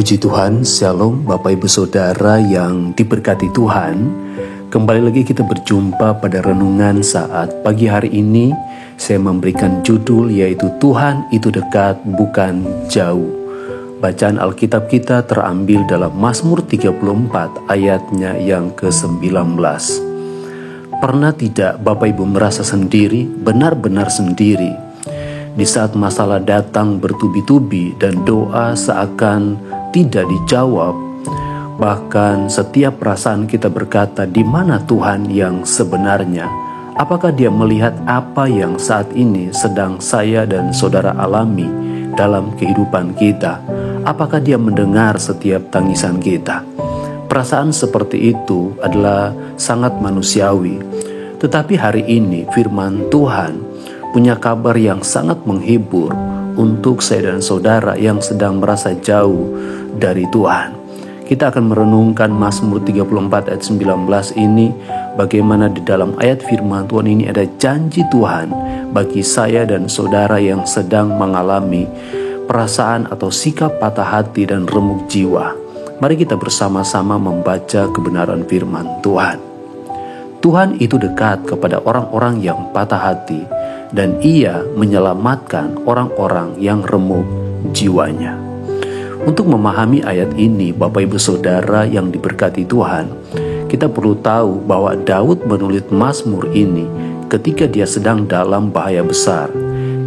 Puji Tuhan, Shalom Bapak Ibu Saudara yang diberkati Tuhan. Kembali lagi kita berjumpa pada renungan saat pagi hari ini. Saya memberikan judul yaitu Tuhan itu dekat bukan jauh. Bacaan Alkitab kita terambil dalam Mazmur 34 ayatnya yang ke-19. Pernah tidak Bapak Ibu merasa sendiri, benar-benar sendiri? Di saat masalah datang bertubi-tubi dan doa seakan tidak dijawab, bahkan setiap perasaan kita berkata, di mana Tuhan yang sebenarnya? Apakah Dia melihat apa yang saat ini sedang saya dan saudara alami dalam kehidupan kita? Apakah Dia mendengar setiap tangisan kita? Perasaan seperti itu adalah sangat manusiawi. Tetapi hari ini firman Tuhan punya kabar yang sangat menghibur untuk saya dan saudara yang sedang merasa jauh dari Tuhan. Kita akan merenungkan Mazmur 34 ayat 19 ini, bagaimana di dalam ayat firman Tuhan ini ada janji Tuhan bagi saya dan saudara yang sedang mengalami perasaan atau sikap patah hati dan remuk jiwa. Mari kita bersama-sama membaca kebenaran firman Tuhan. Tuhan itu dekat kepada orang-orang yang patah hati, dan Ia menyelamatkan orang-orang yang remuk jiwanya. Untuk memahami ayat ini, Bapak Ibu Saudara yang diberkati Tuhan, kita perlu tahu bahwa Daud menulis Mazmur ini ketika dia sedang dalam bahaya besar.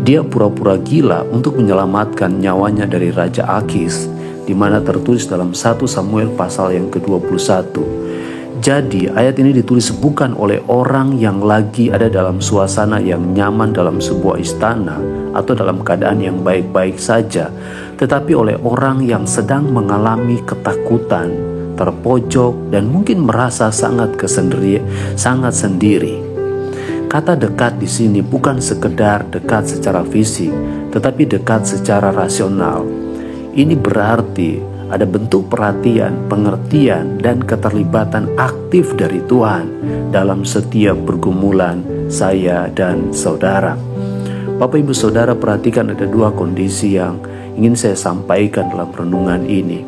Dia pura-pura gila untuk menyelamatkan nyawanya dari Raja Akis, di mana tertulis dalam 1 Samuel pasal yang ke-21. Jadi ayat ini ditulis bukan oleh orang yang lagi ada dalam suasana yang nyaman dalam sebuah istana atau dalam keadaan yang baik-baik saja, tetapi oleh orang yang sedang mengalami ketakutan, terpojok, dan mungkin merasa sangat sendiri. Kata dekat di sini bukan sekedar dekat secara fisik, tetapi dekat secara rasional. Ini berarti ada bentuk perhatian, pengertian, dan keterlibatan aktif dari Tuhan dalam setiap pergumulan saya dan saudara. Bapak Ibu Saudara, perhatikan ada dua kondisi yang ingin saya sampaikan dalam renungan ini.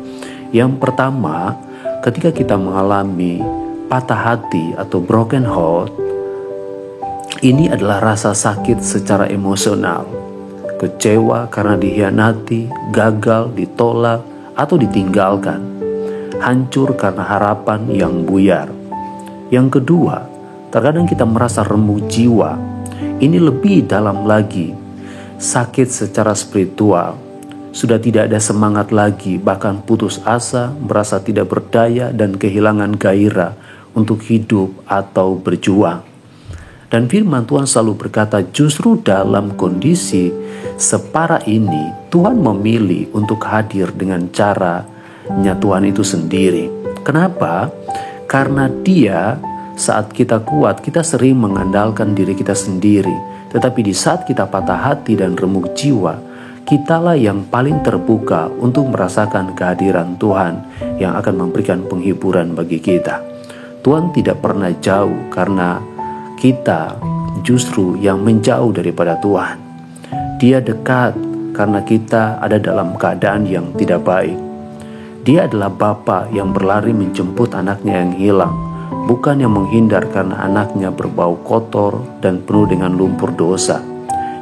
Yang pertama, ketika kita mengalami patah hati atau broken heart, ini adalah rasa sakit secara emosional, kecewa karena dikhianati, gagal, ditolak, atau ditinggalkan, hancur karena harapan yang buyar. Yang kedua, terkadang kita merasa remuk jiwa. Ini lebih dalam lagi, sakit secara spiritual, sudah tidak ada semangat lagi, bahkan putus asa, merasa tidak berdaya dan kehilangan gairah untuk hidup atau berjuang. Dan firman Tuhan selalu berkata, justru dalam kondisi separah ini, Tuhan memilih untuk hadir dengan caranya Tuhan itu sendiri. Kenapa? Karena Dia, saat kita kuat, kita sering mengandalkan diri kita sendiri. Tetapi di saat kita patah hati dan remuk jiwa, kitalah yang paling terbuka untuk merasakan kehadiran Tuhan yang akan memberikan penghiburan bagi kita. Tuhan tidak pernah jauh karena kita justru yang menjauh daripada Tuhan. Dia dekat karena kita ada dalam keadaan yang tidak baik. Dia adalah Bapa yang berlari menjemput anaknya yang hilang, bukan yang menghindar karena anaknya berbau kotor dan penuh dengan lumpur dosa.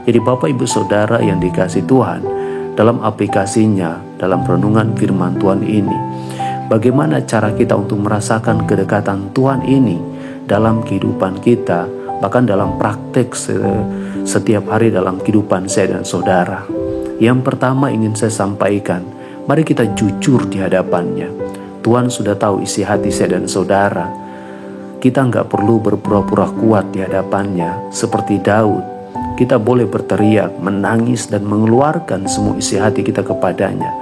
Jadi Bapak Ibu Saudara yang dikasihi Tuhan, dalam aplikasinya, dalam renungan firman Tuhan ini, bagaimana cara kita untuk merasakan kedekatan Tuhan ini dalam kehidupan kita, bahkan dalam praktek setiap hari dalam kehidupan saya dan saudara. Yang pertama ingin saya sampaikan, mari kita jujur di hadapannya. Tuhan sudah tahu isi hati saya dan saudara. Kita nggak perlu berpura-pura kuat di hadapannya seperti Daud. Kita boleh berteriak, menangis, dan mengeluarkan semua isi hati kita kepadanya.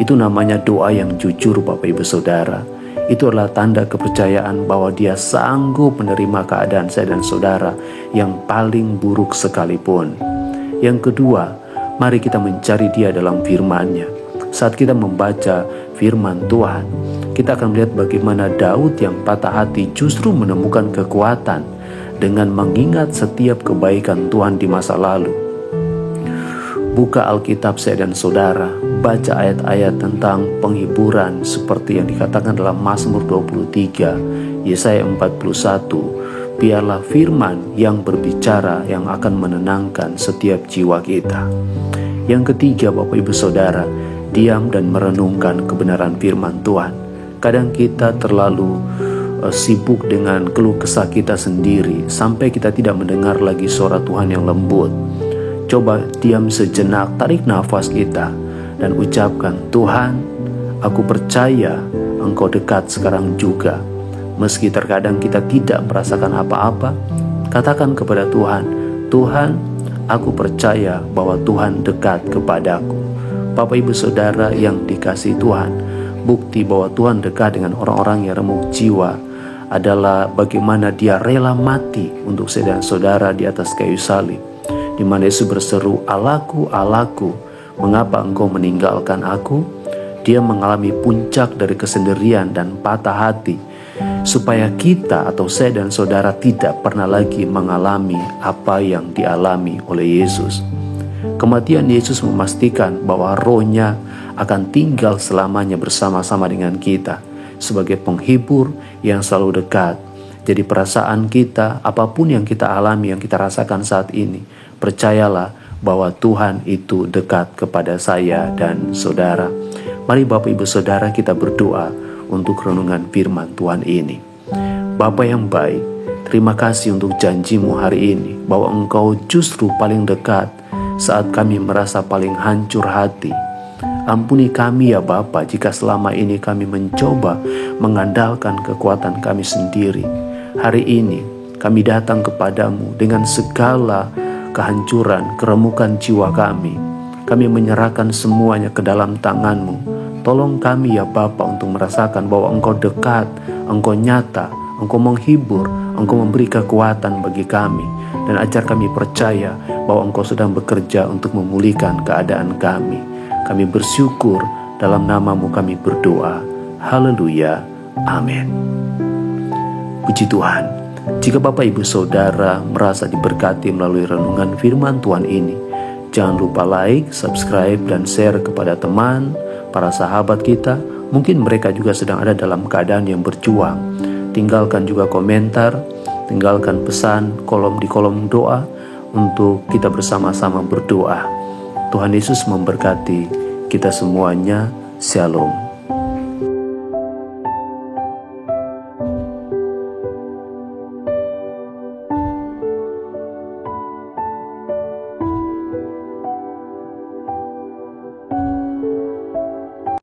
Itu namanya doa yang jujur, Bapak Ibu Saudara. Itu adalah tanda kepercayaan bahwa Dia sanggup menerima keadaan saya dan saudara yang paling buruk sekalipun. Yang kedua, mari kita mencari Dia dalam firman-Nya. Saat kita membaca firman Tuhan, kita akan melihat bagaimana Daud yang patah hati justru menemukan kekuatan dengan mengingat setiap kebaikan Tuhan di masa lalu. Buka Alkitab saya dan saudara, baca ayat-ayat tentang penghiburan seperti yang dikatakan dalam Mazmur 23, Yesaya 41, biarlah firman yang berbicara yang akan menenangkan setiap jiwa kita. Yang ketiga, Bapak Ibu Saudara, diam dan merenungkan kebenaran firman Tuhan. Kadang kita terlalu sibuk dengan keluh kesah kita sendiri sampai kita tidak mendengar lagi suara Tuhan yang lembut. Coba diam sejenak, tarik nafas kita dan ucapkan, Tuhan, aku percaya Engkau dekat sekarang juga. Meski terkadang kita tidak merasakan apa-apa, katakan kepada Tuhan, Tuhan, aku percaya bahwa Tuhan dekat kepadaku. Bapak Ibu Saudara yang dikasihi Tuhan, bukti bahwa Tuhan dekat dengan orang-orang yang remuk jiwa adalah bagaimana Dia rela mati untuk saya dan saudara di atas kayu salib, di mana Yesus berseru, Allahku, Allahku, mengapa Engkau meninggalkan aku? Dia mengalami puncak dari kesendirian dan patah hati, supaya kita atau saya dan saudara tidak pernah lagi mengalami apa yang dialami oleh Yesus. Kematian Yesus memastikan bahwa rohnya akan tinggal selamanya bersama-sama dengan kita sebagai penghibur yang selalu dekat. Jadi perasaan kita, apapun yang kita alami, yang kita rasakan saat ini, percayalah bahwa Tuhan itu dekat kepada saya dan saudara. Mari Bapak Ibu Saudara kita berdoa untuk renungan firman Tuhan ini. Bapa yang baik, terima kasih untuk janji-Mu hari ini bahwa Engkau justru paling dekat saat kami merasa paling hancur hati. Ampuni kami ya Bapa jika selama ini kami mencoba mengandalkan kekuatan kami sendiri. Hari ini kami datang kepadamu dengan segala kehancuran, keremukan jiwa kami. Kami menyerahkan semuanya ke dalam tangan-Mu. Tolong kami ya Bapa untuk merasakan bahwa Engkau dekat, Engkau nyata, Engkau menghibur, Engkau memberi kekuatan bagi kami. Dan ajar kami percaya bahwa Engkau sedang bekerja untuk memulihkan keadaan kami. Kami bersyukur, dalam nama-Mu kami berdoa. Haleluya. Amin. Puji Tuhan. Jika Bapak Ibu Saudara merasa diberkati melalui renungan firman Tuhan ini, jangan lupa like, subscribe, dan share kepada teman, para sahabat kita. Mungkin mereka juga sedang ada dalam keadaan yang berjuang. Tinggalkan juga komentar, tinggalkan pesan di kolom doa untuk kita bersama-sama berdoa. Tuhan Yesus memberkati kita semuanya. Shalom.